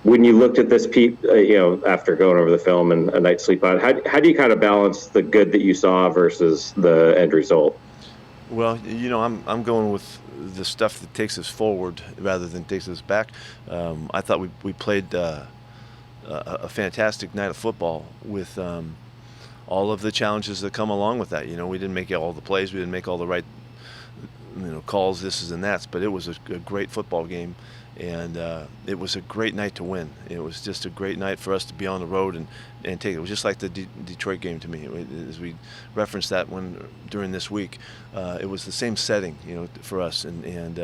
When you looked at this, Pete, after going over the film and a night's sleep on, how do you kind of balance the good that you saw versus the end result? Well, I'm going with the stuff that takes us forward rather than takes us back. I thought we played a fantastic night of football with all of the challenges that come along with that. We didn't make all the plays, we didn't make all the right calls, this and that's, but it was a great football game, and it was a great night to win. It was just a great night for us to be on the road and take it. It was just like the Detroit game to me, as we referenced that one during this week. It was the same setting, for us, and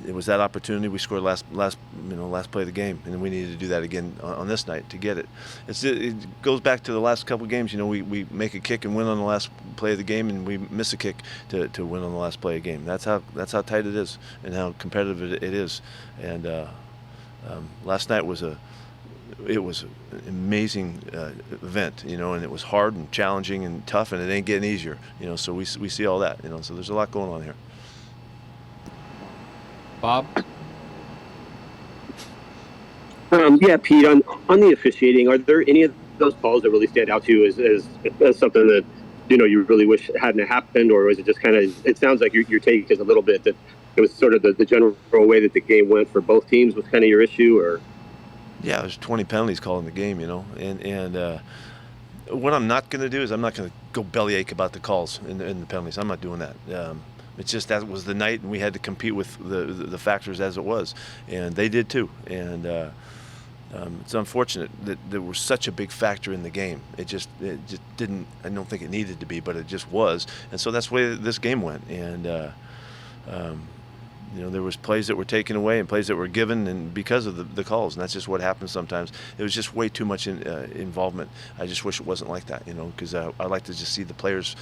it was that opportunity. We scored last play of the game, and we needed to do that again on this night to get it. It goes back to the last couple of games. We make a kick and win on the last play of the game, and we miss a kick to win on the last play of the game. That's how tight it is and how competitive it is. And last night was an amazing event, and it was hard and challenging and tough, and it ain't getting easier. So we see all that. So there's a lot going on here. Bob? Yeah, Pete, on the officiating, are there any of those calls that really stand out to you as something that, you really wish hadn't happened, or was it just kind of, it sounds like your take is a little bit that it was sort of the general way that the game went for both teams was kind of your issue, or? Yeah, there's 20 penalties called in the game, and what I'm not going to do is I'm not going to go bellyache about the calls and the penalties. I'm not doing that. It's just that was the night, and we had to compete with the factors as it was, and they did too. And it's unfortunate that there was such a big factor in the game. It just didn't. I don't think it needed to be, but it just was. And so that's the way this game went. And there was plays that were taken away and plays that were given, and because of the calls, and that's just what happens sometimes. It was just way too much involvement. I just wish it wasn't like that, because I like to just see the players,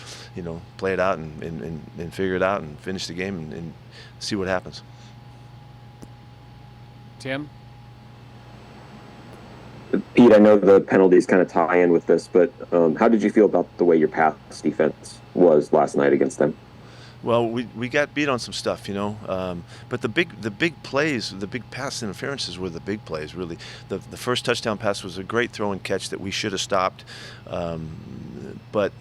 play it out and figure it out and finish the game and see what happens. Tim? Pete, I know the penalties kind of tie in with this, but how did you feel about the way your pass defense was last night against them? Well, we got beat on some stuff, but the big plays, the big pass interferences were the big plays, really. The first touchdown pass was a great throw and catch that we should have stopped, but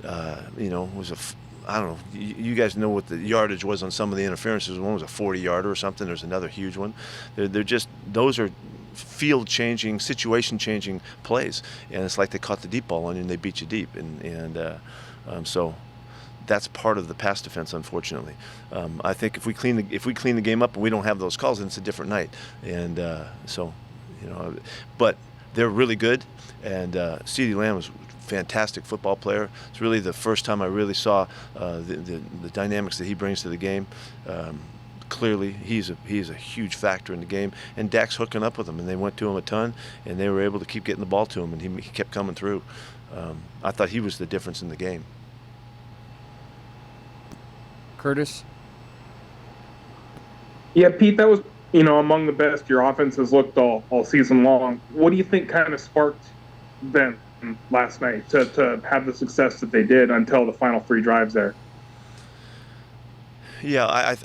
it was I don't know. You guys know what the yardage was on some of the interferences. One was a 40-yarder or something. There's another huge one. Those are field-changing, situation-changing plays, and it's like they caught the deep ball on you and they beat you deep, and so. That's part of the pass defense, unfortunately. I think if we clean the game up and we don't have those calls, then it's a different night. And but they're really good. And CeeDee Lamb was a fantastic football player. It's really the first time I really saw the dynamics that he brings to the game. Clearly, he's a huge factor in the game. And Dak's hooking up with him, and they went to him a ton, and they were able to keep getting the ball to him, and he kept coming through. I thought he was the difference in the game. Curtis? Yeah, Pete, that was, among the best your offense has looked all season long. What do you think kind of sparked them last night to have the success that they did until the final 3 drives there? Yeah,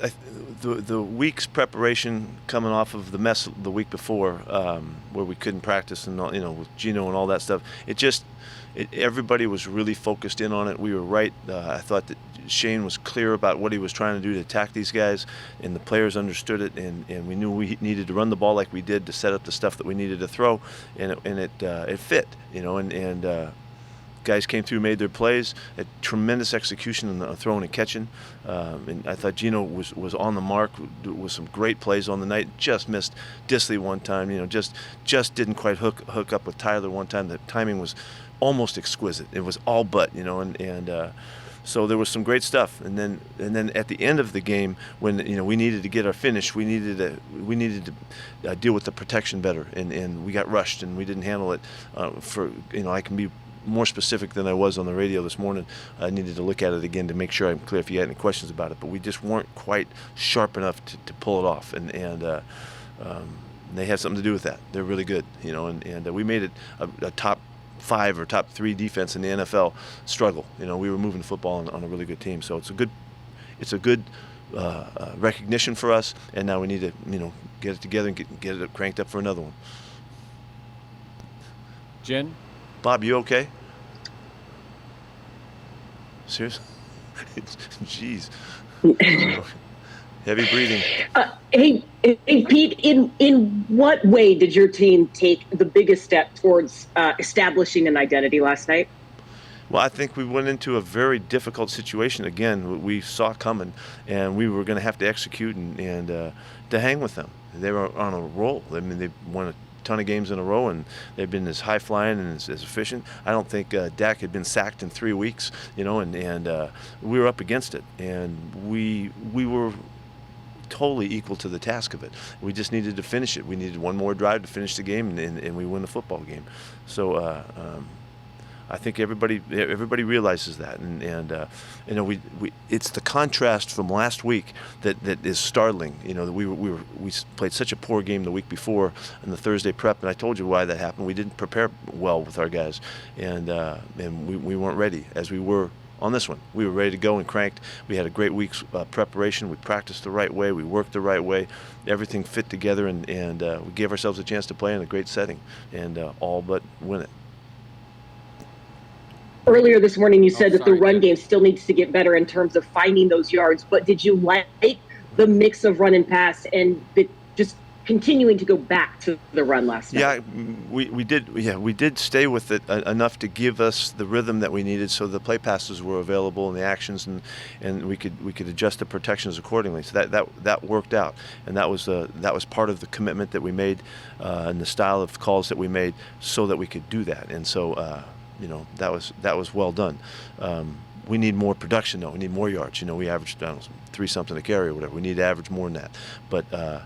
the week's preparation coming off of the mess the week before, where we couldn't practice and with Gino and all that stuff, everybody was really focused in on it. We were right. I thought that Shane was clear about what he was trying to do to attack these guys, and the players understood it, and we knew we needed to run the ball like we did to set up the stuff that we needed to throw, and it fit, and guys came through, made their plays, a tremendous execution in the throwing and catching, and I thought Gino was on the mark with some great plays on the night. Just missed Disley one time, just didn't quite hook up with Tyler one time. The timing was almost exquisite. It was all but, and so there was some great stuff. And then at the end of the game, when we needed to get our finish, we needed to deal with the protection better, and we got rushed and we didn't handle it. I can be more specific than I was on the radio this morning. I needed to look at it again to make sure I'm clear if you had any questions about it. But we just weren't quite sharp enough to pull it off, and they had something to do with that. They're really good, and we made it a top 5 or top 3 defense in the NFL struggle. We were moving the football on a really good team. So it's a good recognition for us, and now we need to get it together and get it cranked up for another one. Jen? Bob, you okay? Seriously? Jeez. Heavy breathing. Hey, Pete, in what way did your team take the biggest step towards establishing an identity last night? Well, I think we went into a very difficult situation again. We saw coming, and we were going to have to execute and to hang with them. They were on a roll. I mean, they won a ton of games in a row, and they've been as high flying and as efficient. I don't think Dak had been sacked in 3 weeks, and we were up against it, and we were totally equal to the task of it. We just needed to finish it. We needed one more drive to finish the game, and we win the football game. So I think everybody realizes that, and we it's the contrast from last week that is startling. That we played such a poor game the week before in the Thursday prep, and I told you why that happened. We didn't prepare well with our guys, and we weren't ready as we were on this one. We were ready to go and cranked. We had a great week's preparation. We practiced the right way. We worked the right way. Everything fit together, and we gave ourselves a chance to play in a great setting and all but win it. Earlier this morning, you said that the run Jen. game still needs to get better in terms of finding those yards, but did you like the mix of run and pass and just continuing to go back to the run last night? Yeah, we did. Yeah, we did stay with it enough to give us the rhythm that we needed, so the play passes were available and the actions, and we could adjust the protections accordingly. So that worked out, and that was part of the commitment that we made and the style of calls that we made, so that we could do that. And so that was well done. We need more production though. We need more yards. We averaged 3 something a carry or whatever. We need to average more than that.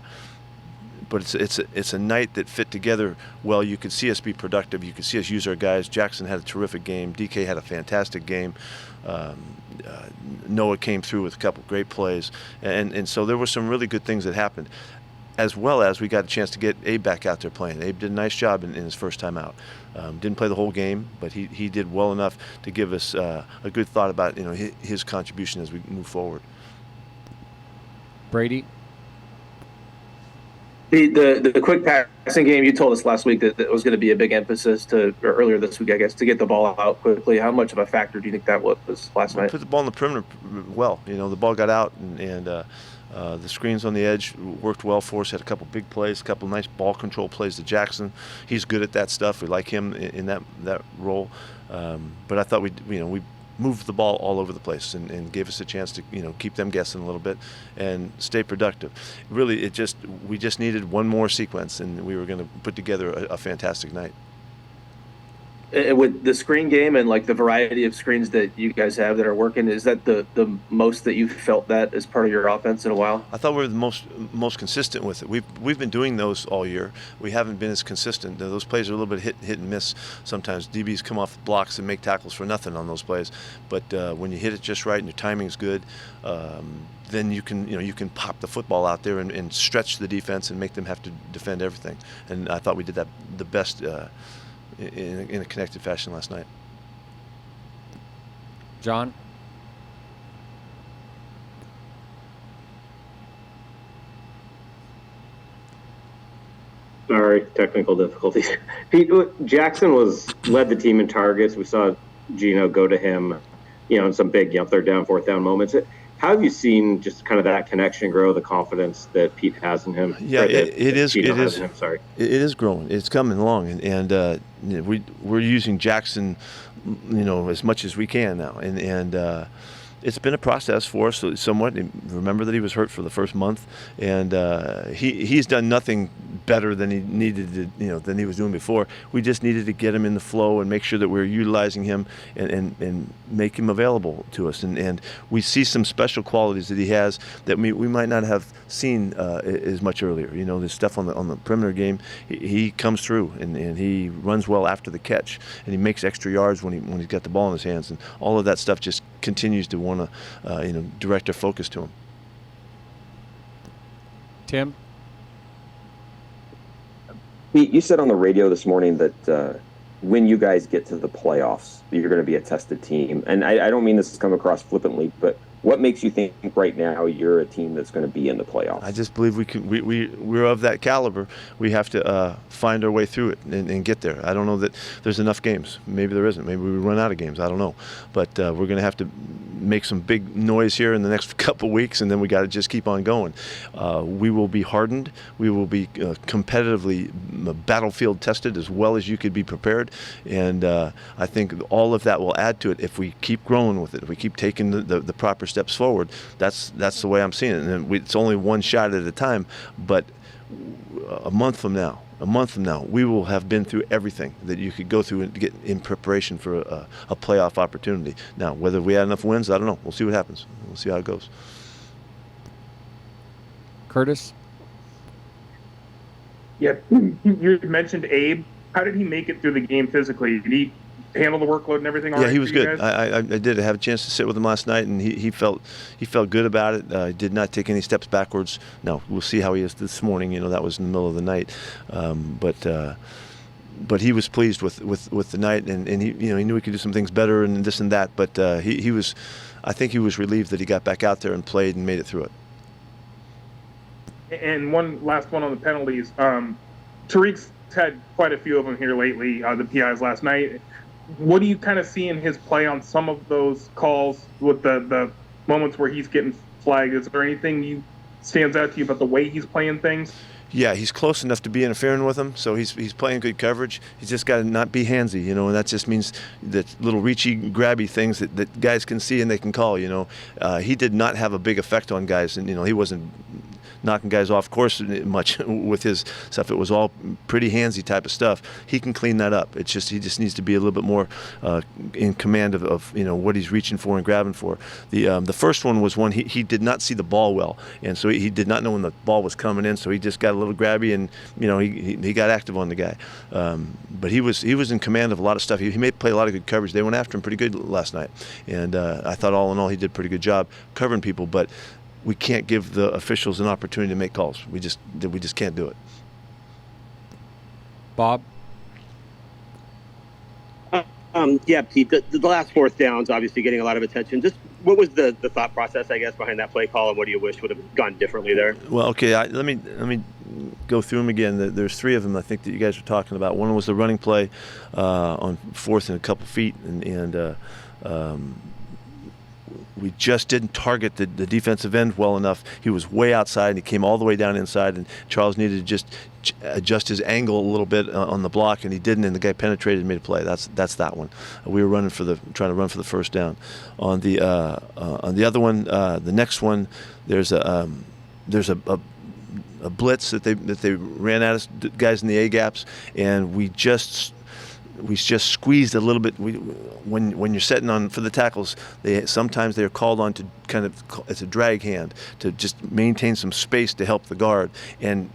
But it's a night that fit together well. You could see us be productive. You could see us use our guys. Jackson had a terrific game. DK had a fantastic game. Noah came through with a couple great plays, and so there were some really good things that happened. As well as we got a chance to get Abe back out there playing. Abe did a nice job in his first time out. Didn't play the whole game, but he did well enough to give us a good thought about his contribution as we move forward. Brady? The quick passing game, you told us last week that was going to be a big emphasis or earlier this week, I guess, to get the ball out quickly. How much of a factor do you think that was last night? Put the ball in the perimeter well. The ball got out, and the screens on the edge worked well for us. Had a couple big plays, a couple nice ball control plays to Jackson. He's good at that stuff. We like him in that role. But I thought we moved the ball all over the place and gave us a chance to keep them guessing a little bit and stay productive. Really, we just needed one more sequence, and we were going to put together a fantastic night. And with the screen game and like the variety of screens that you guys have that are working, is that the most that you've felt that as part of your offense in a while? I thought we were the most consistent with it. We've been doing those all year. We haven't been as consistent. Those plays are a little bit hit and miss sometimes. DBs come off blocks and make tackles for nothing on those plays. But when you hit it just right and your timing's good, then you can pop the football out there and stretch the defense and make them have to defend everything. And I thought we did that the best in a connected fashion last night. John? Sorry, technical difficulties. Pete, Jackson led the team in targets. We saw Gino go to him, in some big, third down, fourth down moments. How have you seen just kind of that connection grow, the confidence that Pete has in him? Yeah, it is. It is growing. It's coming along, and we're using Jackson, as much as we can now, and it's been a process for us somewhat. Remember that he was hurt for the first month, and he's done nothing better than he needed to, than he was doing before. We just needed to get him in the flow and make sure that we're utilizing him and make him available to us. And we see some special qualities that he has that we might not have seen as much earlier. The stuff on the perimeter game, he comes through and he runs well after the catch, and he makes extra yards when he's got the ball in his hands, and all of that stuff just continues to want to direct our focus to him. Tim? Pete, you said on the radio this morning that when you guys get to the playoffs, you're going to be a tested team. And I don't mean this to come across flippantly, but What makes you think right now you're a team that's going to be in the playoffs? I just believe we can. We're of that caliber. We have to find our way through it and get there. I don't know that there's enough games. Maybe there isn't. Maybe we run out of games. I don't know. But we're going to have to make some big noise here in the next couple weeks, and then we got to just keep on going. We will be hardened. We will be competitively battlefield tested as well as you could be prepared. And I think all of that will add to it if we keep growing with it. If we keep taking the proper steps forward. That's the way I'm seeing it. And it's only one shot at a time, but a month from now, we will have been through everything that you could go through and get in preparation for a playoff opportunity. Now, whether we had enough wins, I don't know. We'll see what happens. We'll see how it goes. Curtis? Yeah, you mentioned Abe. How did he make it through the game physically? Did he handle the workload and everything? Yeah, he was good. I did have a chance to sit with him last night, and he felt good about it. He did not take any steps backwards. Now we'll see how he is this morning. That was in the middle of the night, but he was pleased with the night, and he he knew he could do some things better and this and that. But he was, I think he was relieved that he got back out there and played and made it through it. And one last one on the penalties. Tariq's had quite a few of them here lately. The PIs last night. What do you kind of see in his play on some of those calls with the moments where he's getting flagged? Is there anything stands out to you about the way he's playing things? Yeah, he's close enough to be interfering with him, so he's playing good coverage. He's just got to not be handsy, and that just means that little reachy, grabby things that guys can see and they can call. He did not have a big effect on guys, and he wasn't knocking guys off course much with his stuff. It was all pretty handsy type of stuff. He can clean that up. He just needs to be a little bit more in command of what he's reaching for and grabbing for. The first one was one he did not see the ball well, and so he did not know when the ball was coming in. So he just got a little grabby, and he got active on the guy. But he was in command of a lot of stuff. He may play a lot of good coverage. They went after him pretty good last night, and I thought all in all he did a pretty good job covering people. But we can't give the officials an opportunity to make calls. We just can't do it. Bob? Yeah, Pete, the last fourth down's obviously getting a lot of attention. Just what was the thought process, I guess, behind that play call, and what do you wish would have gone differently there? Well, okay, let me go through them again. There's three of them I think that you guys are talking about. One was the running play on fourth and a couple feet, and we just didn't target the defensive end well enough. He was way outside, and he came all the way down inside, and Charles needed to just adjust his angle a little bit on the block, and he didn't, and the guy penetrated and made a play. That's that one. We were trying to run for the first down. On the other one, the next one, there's a blitz that they ran at us, guys in the A gaps, and we just squeezed a little bit. When you're setting on for the tackles, sometimes they're called on to kind of, it's a drag hand to just maintain some space to help the guard. And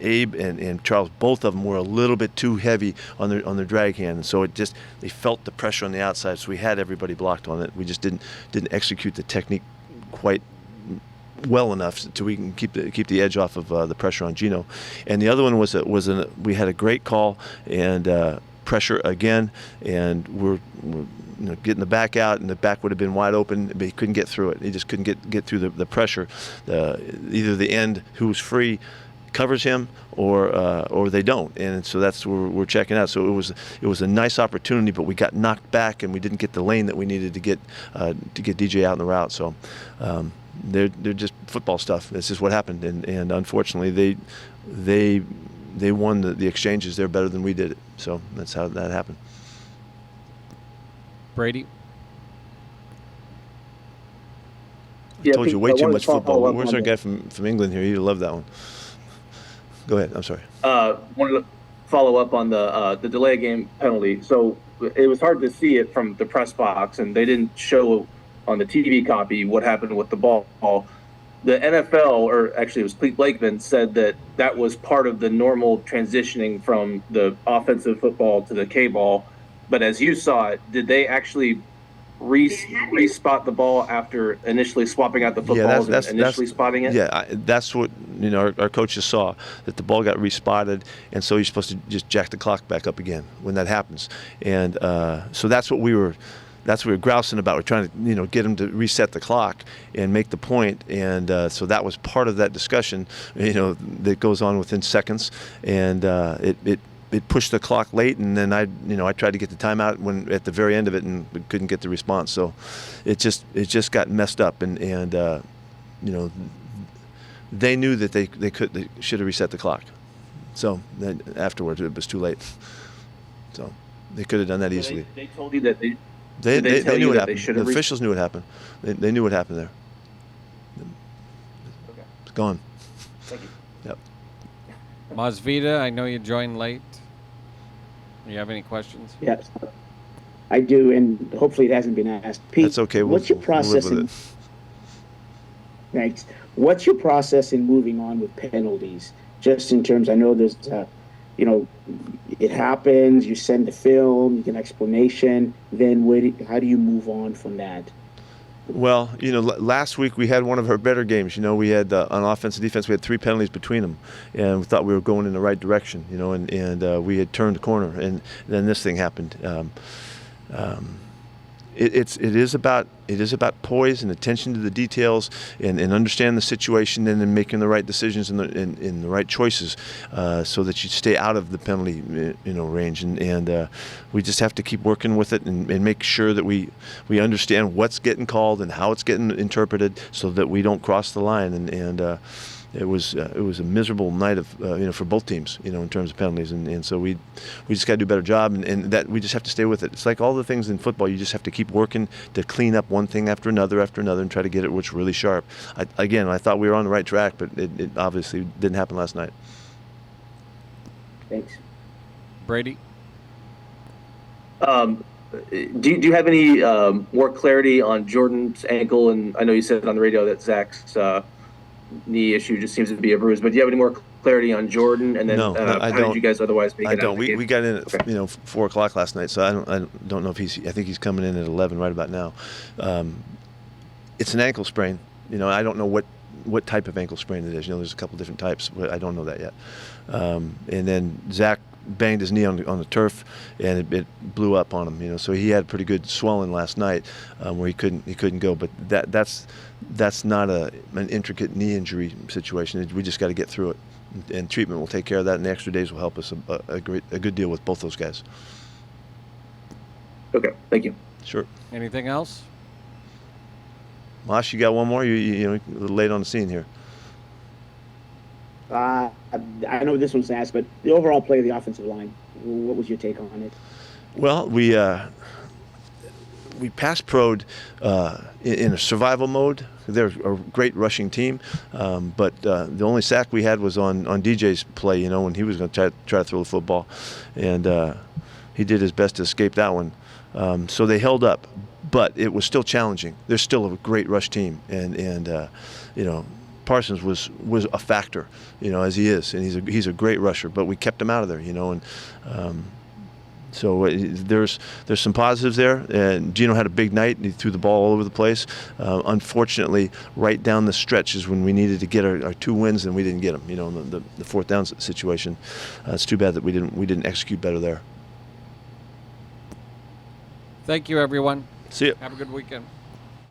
Abe and Charles, both of them were a little bit too heavy on their drag hand, and so they felt the pressure on the outside. So we had everybody blocked on it. We just didn't execute the technique quite well enough so we can keep the edge off of the pressure on Gino. And the other one we had a great call and pressure again, and we're getting the back out, and the back would have been wide open, but he couldn't get through it. He just couldn't get through the pressure. Either the end who was free covers him, or they don't, and so that's where we're checking out. So it was a nice opportunity, but we got knocked back, and we didn't get the lane that we needed to get DJ out in the route. So they're just football stuff. This is what happened, and unfortunately they won the exchanges. They're better than we did it. So that's how that happened. Brady? I told you way too much football. Where's our guy from England here? He'd love that one. Go ahead. I'm sorry. Wanted to follow up on the delay game penalty. So it was hard to see it from the press box, and they didn't show on the TV copy what happened with the ball. The NFL, or actually it was Pete Blakeman, said that was part of the normal transitioning from the offensive football to the K-ball. But as you saw it, did they actually re-spot the ball after initially swapping out the footballs and initially spotting it? Yeah, that's what our coaches saw, that the ball got re-spotted, and so you're supposed to just jack the clock back up again when that happens. And so that's what we were that's what we were grousing about. We're trying to get him to reset the clock and make the point, and so that was part of that discussion, that goes on within seconds, and it pushed the clock late, and then I tried to get the timeout when at the very end of it, and we couldn't get the response. So it just got messed up, and they knew that they should have reset the clock. So then afterwards, it was too late. So they could have done that easily. They told you that they knew what happened. The officials knew what happened. They knew what happened there. Okay. It's gone. Thank you. Yep. Masvita, I know you joined late. Do you have any questions? Yes, I do, and hopefully it hasn't been asked. Pete, That's okay. What's your process? We'll live with it. Thanks. What's your process in moving on with penalties? Just in terms, I know there's, it happens. You send the film, you get an explanation. Then how do you move on from that? Well, last week we had one of our better games. We had on offense and defense, we had 3 penalties between them, and we thought we were going in the right direction. And we had turned the corner, and then this thing happened. It is about poise and attention to the details, and understand the situation, and then making the right decisions and the right choices, so that you stay out of the penalty range. And we just have to keep working with it and make sure that we understand what's getting called and how it's getting interpreted, so that we don't cross the line. And it was a miserable night of for both teams, in terms of penalties, and so we just got to do a better job, and that we just have to stay with it. It's like all the things in football, you just have to keep working to clean up one thing after another, and try to get it which really sharp. I thought we were on the right track, but it obviously didn't happen last night. Thanks. Brady? Do you have any more clarity on Jordan's ankle? And I know you said on the radio that Zach's knee issue just seems to be a bruise, but do you have any more clarity on Jordan? And then No, I how don't. did you guys otherwise make it? I don't. out of the We game? got in at Okay. 4:00 last night, so I don't know if I think he's coming in at 11 right about now. It's an ankle sprain. I don't know what type of ankle sprain it is. There's a couple different types, but I don't know that yet. And then Zach banged his knee on the turf, and it blew up on him. So he had pretty good swelling last night, where he couldn't go. But that's not an intricate knee injury situation. We just got to get through it, and treatment will take care of that. And the extra days will help us a good deal with both those guys. Okay, thank you. Sure. Anything else? Mosh, you got one more? You a little late on the scene here. I know this one's asked, but the overall play of the offensive line, what was your take on it? Well, we pass pro'd in a survival mode. They're a great rushing team, but the only sack we had was on DJ's play, when he was going to try to throw the football, and he did his best to escape that one. So they held up, but it was still challenging. They're still a great rush team, and Parsons was a factor, as he is, and he's a great rusher. But we kept him out of there, and so there's some positives there. And Gino had a big night, and he threw the ball all over the place. Unfortunately, right down the stretch is when we needed to get our 2 wins, and we didn't get them. In the 4th down situation. It's too bad that we didn't execute better there. Thank you, everyone. See ya. Have a good weekend.